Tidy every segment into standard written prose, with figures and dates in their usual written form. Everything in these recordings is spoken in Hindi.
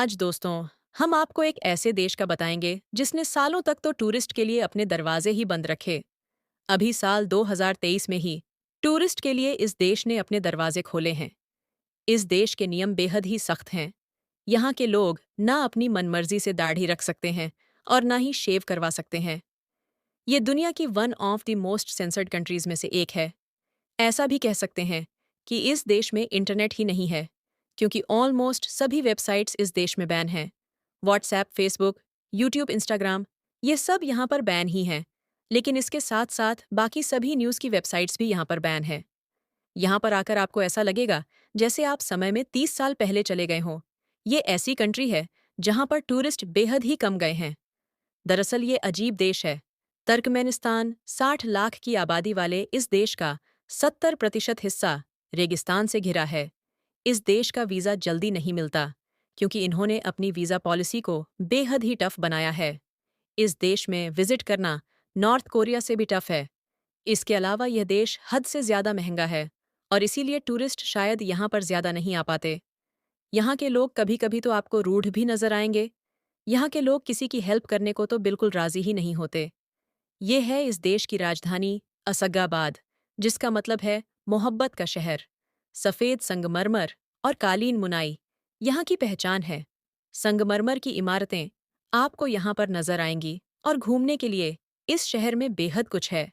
आज दोस्तों हम आपको एक ऐसे देश का बताएंगे जिसने सालों तक तो टूरिस्ट के लिए अपने दरवाजे ही बंद रखे। अभी साल 2023 में ही टूरिस्ट के लिए इस देश ने अपने दरवाजे खोले हैं। इस देश के नियम बेहद ही सख्त हैं। यहाँ के लोग ना अपनी मनमर्जी से दाढ़ी रख सकते हैं और ना ही शेव करवा सकते हैं। ये दुनिया की one of the most censored countries में से एक है। ऐसा भी कह सकते हैं कि इस देश में इंटरनेट ही नहीं है, क्योंकि ऑलमोस्ट सभी वेबसाइट्स इस देश में बैन हैं। व्हाट्सएप, फेसबुक, यूट्यूब, इंस्टाग्राम, ये सब यहाँ पर बैन ही हैं। लेकिन इसके साथ साथ बाकी सभी न्यूज़ की वेबसाइट्स भी यहाँ पर बैन हैं। यहाँ पर आकर आपको ऐसा लगेगा जैसे आप समय में 30 साल पहले चले गए हों। ये ऐसी कंट्री है जहाँ पर टूरिस्ट बेहद ही कम गए हैं। दरअसल ये अजीब देश है। तुर्कमेनिस्तान 60 लाख की आबादी वाले इस देश का 70% हिस्सा रेगिस्तान से घिरा है। इस देश का वीज़ा जल्दी नहीं मिलता, क्योंकि इन्होंने अपनी वीज़ा पॉलिसी को बेहद ही टफ बनाया है। इस देश में विजिट करना नॉर्थ कोरिया से भी टफ है। इसके अलावा यह देश हद से ज़्यादा महंगा है और इसीलिए टूरिस्ट शायद यहाँ पर ज़्यादा नहीं आ पाते। यहाँ के लोग कभी कभी तो आपको रूढ़ भी नजर आएंगे। यहाँ के लोग किसी की हेल्प करने को तो बिल्कुल राजी ही नहीं होते। ये है इस देश की राजधानी असगाबाद, जिसका मतलब है मोहब्बत का शहर। सफ़ेद संगमरमर और कालीन मुनाई यहाँ की पहचान है। संगमरमर की इमारतें आपको यहाँ पर नजर आएंगी और घूमने के लिए इस शहर में बेहद कुछ है।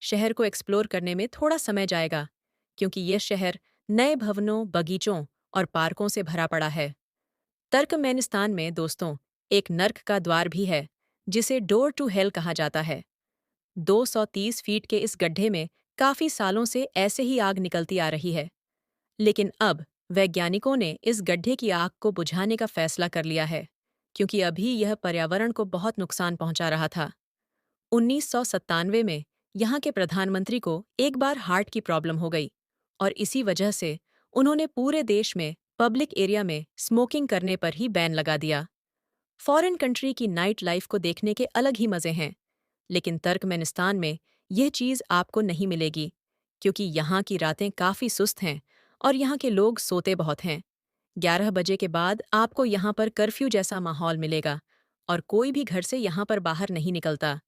शहर को एक्सप्लोर करने में थोड़ा समय जाएगा, क्योंकि यह शहर नए भवनों, बगीचों और पार्कों से भरा पड़ा है। तुर्कमेनिस्तान में दोस्तों एक नर्क का द्वार भी है, जिसे डोर टू हेल कहा जाता है। 230 फीट के इस गड्ढे में काफी सालों से ऐसे ही आग निकलती आ रही है। लेकिन अब वैज्ञानिकों ने इस गड्ढे की आग को बुझाने का फैसला कर लिया है, क्योंकि अभी यह पर्यावरण को बहुत नुकसान पहुंचा रहा था। 1997 में यहाँ के प्रधानमंत्री को एक बार हार्ट की प्रॉब्लम हो गई और इसी वजह से उन्होंने पूरे देश में पब्लिक एरिया में स्मोकिंग करने पर ही बैन लगा दिया। फॉरेन कंट्री की नाइट लाइफ को देखने के अलग ही मजे हैं, लेकिन तुर्कमेनिस्तान में यह चीज़ आपको नहीं मिलेगी, क्योंकि यहाँ की रातें काफ़ी सुस्त हैं और यहाँ के लोग सोते बहुत हैं। 11 बजे के बाद आपको यहाँ पर कर्फ्यू जैसा माहौल मिलेगा और कोई भी घर से यहाँ पर बाहर नहीं निकलता।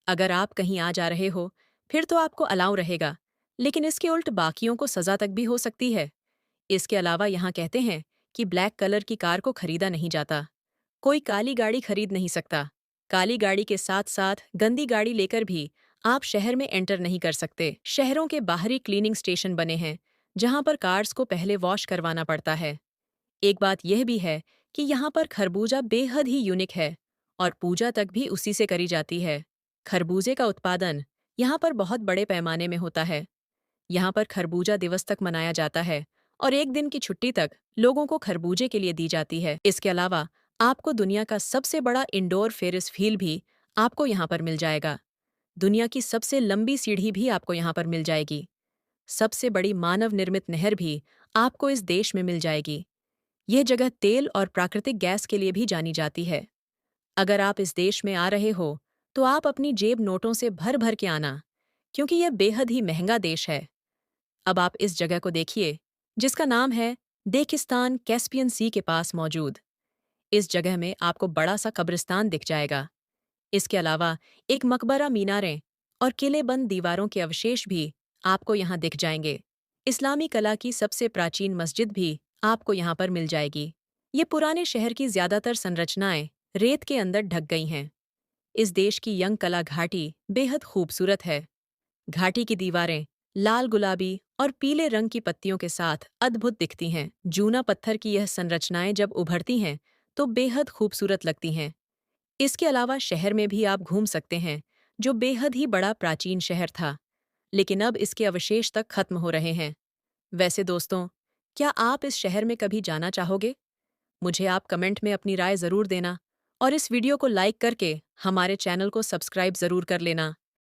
अगर आप कहीं आ जा रहे हो, फिर तो आपको अलाउ रहेगा, लेकिन इसके उल्ट बाकियों को सज़ा तक भी हो सकती है। इसके अलावा यहाँ कहते हैं कि ब्लैक कलर की कार को खरीदा नहीं जाता। कोई काली गाड़ी खरीद नहीं सकता। काली गाड़ी के साथ साथ गंदी गाड़ी लेकर भी आप शहर में एंटर नहीं कर सकते। शहरों के बाहरी क्लीनिंग स्टेशन बने हैं, जहाँ पर कार्स को पहले वॉश करवाना पड़ता है। एक बात यह भी है कि यहाँ पर खरबूजा बेहद ही यूनिक है और पूजा तक भी उसी से करी जाती है। खरबूजे का उत्पादन यहाँ पर बहुत बड़े पैमाने में होता है। यहाँ पर खरबूजा दिवस तक मनाया जाता है और एक दिन की छुट्टी तक लोगों को खरबूजे के लिए दी जाती है। इसके अलावा आपको दुनिया का सबसे बड़ा इंडोर फेरिस व्हील भी आपको यहाँ पर मिल जाएगा। दुनिया की सबसे लंबी सीढ़ी भी आपको यहाँ पर मिल जाएगी। सबसे बड़ी मानव निर्मित नहर भी आपको इस देश में मिल जाएगी। यह जगह तेल और प्राकृतिक गैस के लिए भी जानी जाती है। अगर आप इस देश में आ रहे हो, तो आप अपनी जेब नोटों से भर भर के आना, क्योंकि यह बेहद ही महंगा देश है। अब आप इस जगह को देखिए, जिसका नाम है देकिस्तान, कैस्पियन सी के पास मौजूद। इस जगह में आपको बड़ा सा कब्रिस्तान दिख जाएगा। इसके अलावा एक मकबरा, मीनारें और किलेबंद दीवारों के अवशेष भी आपको यहाँ दिख जाएंगे। इस्लामी कला की सबसे प्राचीन मस्जिद भी आपको यहाँ पर मिल जाएगी। ये पुराने शहर की ज्यादातर संरचनाएं रेत के अंदर ढक गई हैं। इस देश की यंग कला घाटी बेहद खूबसूरत है। घाटी की दीवारें लाल, गुलाबी और पीले रंग की पत्तियों के साथ अद्भुत दिखती हैं। जूना पत्थर की यह संरचनाएं जब उभरती हैं तो बेहद खूबसूरत लगती हैं। इसके अलावा शहर में भी आप घूम सकते हैं, जो बेहद ही बड़ा प्राचीन शहर था, लेकिन अब इसके अवशेष तक खत्म हो रहे हैं। वैसे दोस्तों, क्या आप इस शहर में कभी जाना चाहोगे? मुझे आप कमेंट में अपनी राय ज़रूर देना और इस वीडियो को लाइक करके हमारे चैनल को सब्सक्राइब ज़रूर कर लेना।